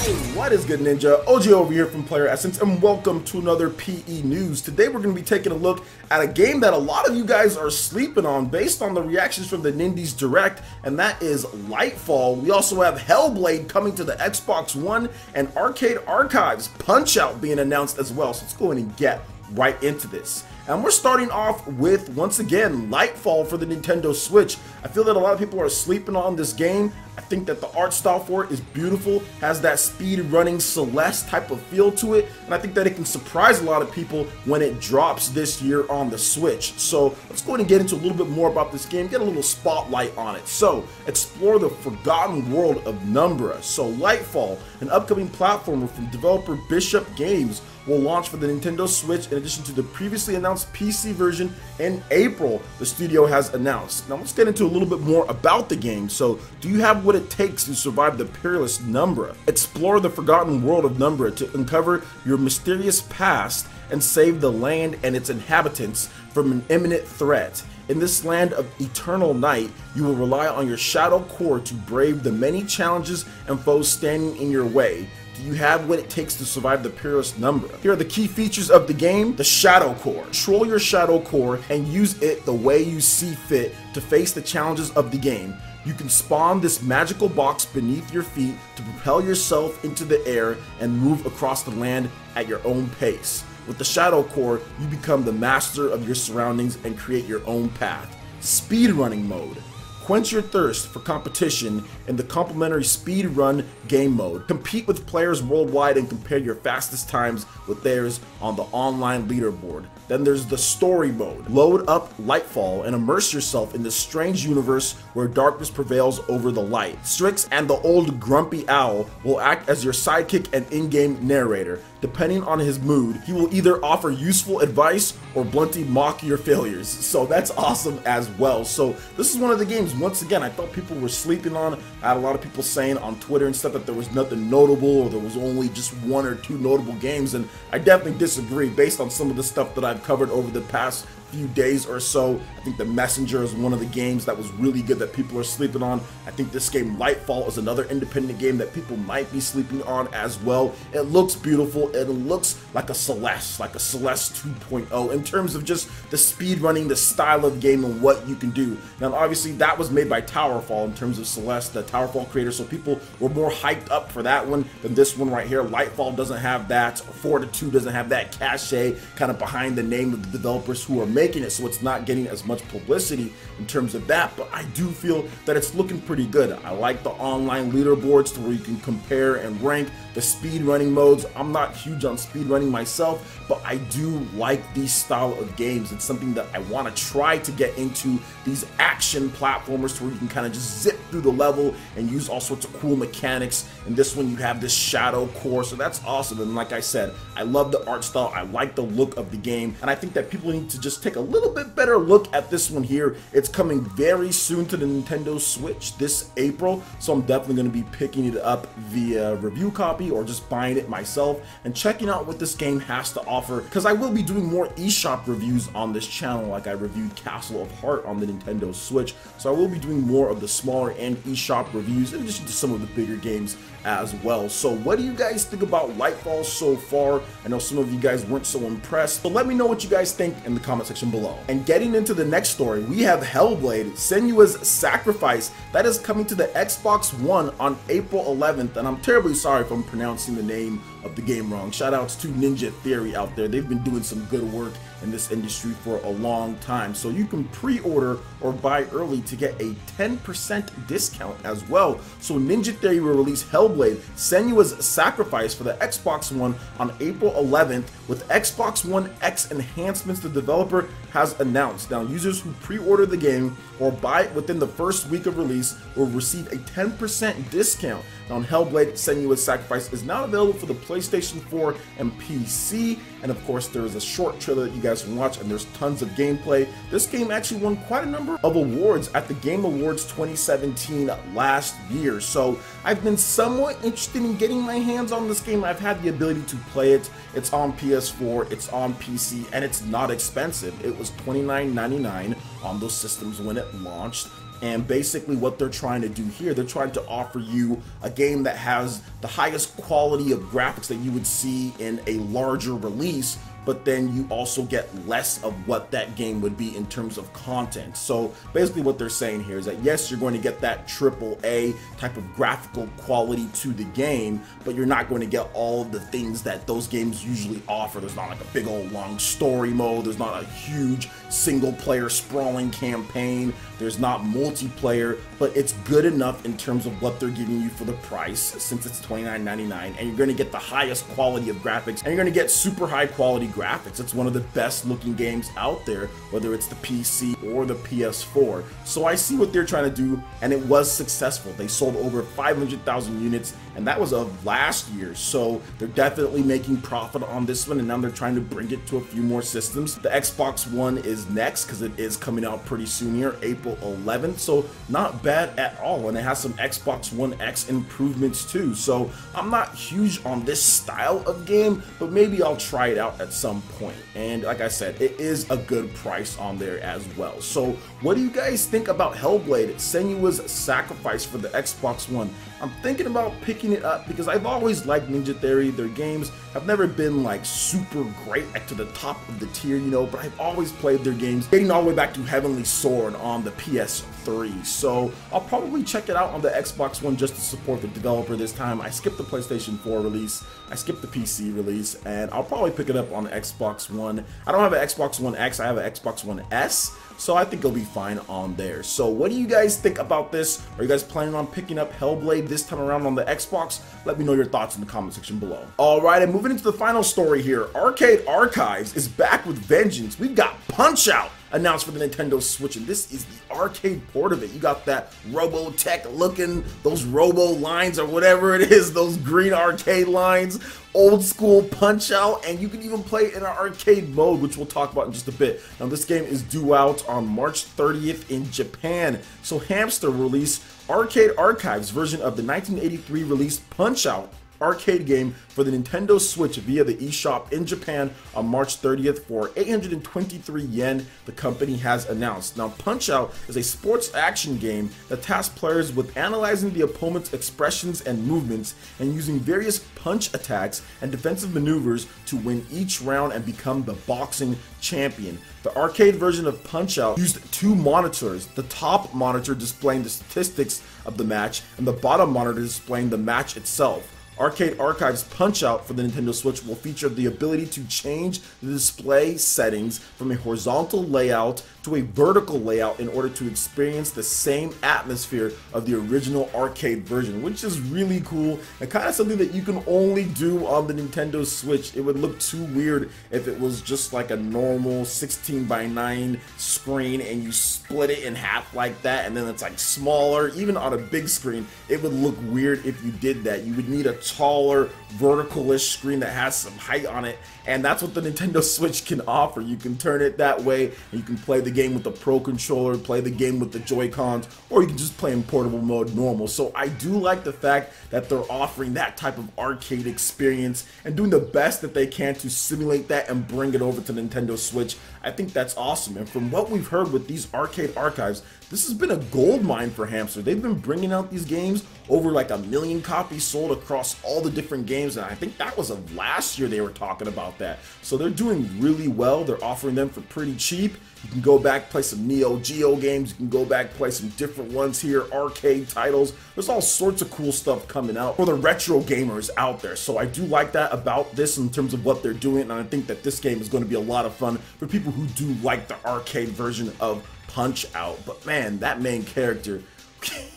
What is good, Ninja? OG over here from Player Essence, and welcome to another PE News. Today we're going to be taking a look at a game that a lot of you guys are sleeping on based on the reactions from the NewZ Direct, and that is Lightfall. We also have Hellblade coming to the Xbox One, and Arcade Archives Punch-Out being announced as well, so let's go ahead and get right into this. And we're starting off with, once again, Lightfall for the Nintendo Switch. I feel that a lot of people are sleeping on this game. I think that the art style for it is beautiful, has that speed running Celeste type of feel to it, and I think that it can surprise a lot of people when it drops this year on the Switch. So let's go ahead and get into a little bit more about this game, get a little spotlight on it. So explore the forgotten world of Numbra. So Lightfall, an upcoming platformer from developer Bishop Games, will launch for the Nintendo Switch in addition to the previously announced PC version in April, the studio has announced. Now let's get into a little bit more about the game. So do you have what it takes to survive the perilous Numbra? Explore the forgotten world of Numbra to uncover your mysterious past and save the land and its inhabitants from an imminent threat. In this land of eternal night, you will rely on your shadow core to brave the many challenges and foes standing in your way. Do you have what it takes to survive the perilous Numbra? Here are the key features of the game. The Shadow Core. Control your Shadow Core and use it the way you see fit to face the challenges of the game. You can spawn this magical box beneath your feet to propel yourself into the air and move across the land at your own pace. With the Shadow Core, you become the master of your surroundings and create your own path. Speedrunning mode. Quench your thirst for competition in the complimentary speed run game mode. Compete with players worldwide and compare your fastest times with theirs on the online leaderboard. Then there's the story mode. Load up Lightfall and immerse yourself in this strange universe where darkness prevails over the light. Strix and the old grumpy owl will act as your sidekick and in-game narrator. Depending on his mood, he will either offer useful advice or bluntly mock your failures. So that's awesome as well. So this is one of the games, once again, I thought people were sleeping on. I had a lot of people saying on Twitter and stuff that there was nothing notable or there was only just one or two notable games, and I definitely disagree based on some of the stuff that I've covered over the past few days or so. I think The Messenger is one of the games that was really good that people are sleeping on. I think this game Lightfall is another independent game that people might be sleeping on as well. It looks beautiful. It looks like a Celeste 2.0 in terms of just the speed running, the style of game, and what you can do. Now obviously that was made by Towerfall in terms of Celeste, the Towerfall creator, so people were more hyped up for that one than this one right here. Lightfall doesn't have that. Fortitude doesn't have that cachet kind of behind the name of the developers who are making it, so it's not getting as much publicity in terms of that, but I do feel that it's looking pretty good. I like the online leaderboards to where you can compare and rank the speed running modes. I'm not huge on speed running myself, but I do like these style of games. It's something that I want to try to get into, these action platformers to where you can kind of just zip through the level and use all sorts of cool mechanics. And this one you have this Shadow Core, so that's awesome. And like I said, I love the art style, I like the look of the game, and I think that people need to just take a little bit better look at this one here. It's coming very soon to the Nintendo Switch this April, so I'm definitely going to be picking it up via review copy or just buying it myself and checking out what this game has to offer, because I will be doing more eShop reviews on this channel, like I reviewed Castle of Heart on the Nintendo Switch, so I will be doing more of the smaller and eShop reviews in addition to some of the bigger games as well. So what do you guys think about Lightfall so far? I know some of you guys weren't so impressed, but let me know what you guys think in the comment section below. And getting into the next story, we have Hellblade, Senua's Sacrifice, that is coming to the Xbox One on April 11th, and I'm terribly sorry if I'm pronouncing the name of the game wrong. Shoutouts to Ninja Theory out there. They've been doing some good work in this industry for a long time. So you can pre-order or buy early to get a 10% discount as well. So Ninja Theory will release Hellblade, Senua's Sacrifice for the Xbox One on April 11th with Xbox One X enhancements the developer has announced. Now users who pre-order the game or buy it within the first week of release will receive a 10% discount. Now Hellblade, Senua's Sacrifice is now available for the PlayStation 4 and PC, and of course there is a short trailer that you guys can watch, and there's tons of gameplay. This game actually won quite a number of awards at the Game Awards 2017 last year, so I've been somewhat interested in getting my hands on this game. I've had the ability to play it. It's on PS4, it's on PC, and it's not expensive. It was $29.99 on those systems when it launched. And basically what they're trying to do here, they're trying to offer you a game that has the highest quality of graphics that you would see in a larger release, but then you also get less of what that game would be in terms of content. So basically what they're saying here is that yes, you're going to get that AAA type of graphical quality to the game, but you're not going to get all of the things that those games usually offer. There's not like a big old long story mode, there's not a huge single player sprawling campaign, there's not multiplayer, but it's good enough in terms of what they're giving you for the price, since it's $29.99, and you're going to get the highest quality of graphics, and you're going to get super high quality graphics. It's one of the best looking games out there, whether it's the PC or the PS4. So I see what they're trying to do, and it was successful. They sold over 500,000 units, and that was of last year. So they're definitely making profit on this one, and now they're trying to bring it to a few more systems. The Xbox One is next because it is coming out pretty soon here, April 11th. So not bad at all, and it has some Xbox One X improvements too. So I'm not huge on this style of game, but maybe I'll try it out at some point. And like I said, it is a good price on there as well. So what do you guys think about Hellblade: Senua's Sacrifice for the Xbox One? I'm thinking about picking it up because I've always liked Ninja Theory. Their games have never been like super great, like to the top of the tier, you know, but I've always played their games, dating all the way back to Heavenly Sword on the PS3. So I'll probably check it out on the Xbox One just to support the developer this time. I skipped the PlayStation 4 release, I skipped the PC release, and I'll probably pick it up on the Xbox One. I don't have an Xbox One X, I have an Xbox One S, so I think it'll be fine on there. So what do you guys think about this? Are you guys planning on picking up Hellblade this time around on the Xbox? Let me know your thoughts in the comment section below. Alright, and moving into the final story here, Arcade Archives is back with vengeance. We've got Punch-Out! Announced for the Nintendo Switch, and this is the arcade port of it. You got that Robotech looking, those Robo lines or whatever it is, those green arcade lines, old school Punch-Out, and you can even play it in an arcade mode, which we'll talk about in just a bit. Now this game is due out on March 30th in Japan. So Hamster released Arcade Archives version of the 1983 released Punch-Out arcade game for the Nintendo Switch via the eShop in Japan on March 30th for 823 yen, the company has announced. Now, Punch-Out is a sports action game that tasks players with analyzing the opponent's expressions and movements and using various punch attacks and defensive maneuvers to win each round and become the boxing champion. The arcade version of Punch-Out used two monitors, the top monitor displaying the statistics of the match and the bottom monitor displaying the match itself. Arcade Archives Punch-Out for the Nintendo Switch will feature the ability to change the display settings from a horizontal layout to a vertical layout in order to experience the same atmosphere of the original arcade version, which is really cool and kind of something that you can only do on the Nintendo Switch. It would look too weird if it was just like a normal 16:9 screen and you split it in half like that, and then it's like smaller. Even on a big screen, it would look weird if you did that. You would need a taller vertical-ish screen that has some height on it, and that's what the Nintendo Switch can offer. You can turn it that way, and you can play the game with the Pro Controller, play the game with the Joy-Cons, or you can just play in portable mode normal. So I do like the fact that they're offering that type of arcade experience and doing the best that they can to simulate that and bring it over to Nintendo Switch. I think that's awesome, and from what we've heard with these Arcade Archives, this has been a gold mine for Hamster. They've been bringing out these games, over like 1 million copies sold across all the different games, and I think that was of last year they were talking about that. So they're doing really well. They're offering them for pretty cheap. You can go back, play some Neo Geo games. You can go back, play some different ones here, arcade titles. There's all sorts of cool stuff coming out for the retro gamers out there. So I do like that about this in terms of what they're doing, and I think that this game is going to be a lot of fun for people who do like the arcade version of Punch-Out. But man, that main character,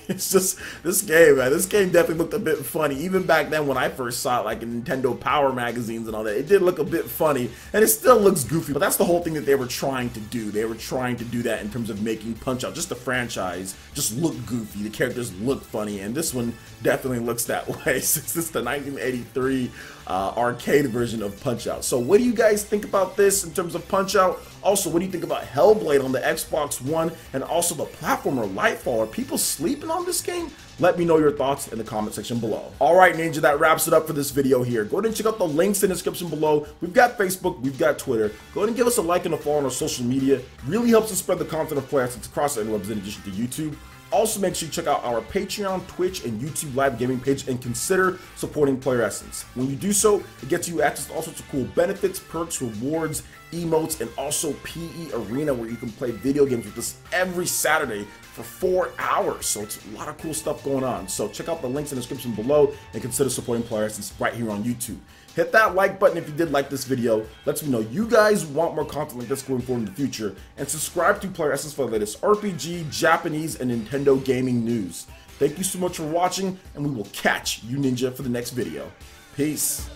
it's just, this game, man, this game definitely looked a bit funny. Even back then when I first saw it, like in Nintendo Power magazines and all that, it did look a bit funny, and it still looks goofy, but that's the whole thing that they were trying to do. They were trying to do that in terms of making Punch-Out, just the franchise, just look goofy. The characters look funny, and this one definitely looks that way since it's the 1983 arcade version of Punch-Out. So what do you guys think about this in terms of Punch-Out? Also, what do you think about Hellblade on the Xbox One and also the platformer Lightfall? Are people sleeping on this game? Let me know your thoughts in the comment section below. Alright Ninja, that wraps it up for this video here. Go ahead and check out the links in the description below. We've got Facebook, we've got Twitter. Go ahead and give us a like and a follow on our social media. Really helps us spread the content of Player Essence across the interwebs in addition to YouTube. Also, make sure you check out our Patreon, Twitch, and YouTube live gaming page and consider supporting Player Essence. When you do so, it gets you access to all sorts of cool benefits, perks, rewards, emotes, and also PE Arena, where you can play video games with us every Saturday for 4 hours. So it's a lot of cool stuff going on. So check out the links in the description below and consider supporting Player Essence right here on YouTube. Hit that like button if you did like this video. Lets me know you guys want more content like this going forward in the future. And subscribe to Player Essence for the latest RPG, Japanese, and Nintendo gaming news. Thank you so much for watching, and we will catch you Ninja for the next video. Peace.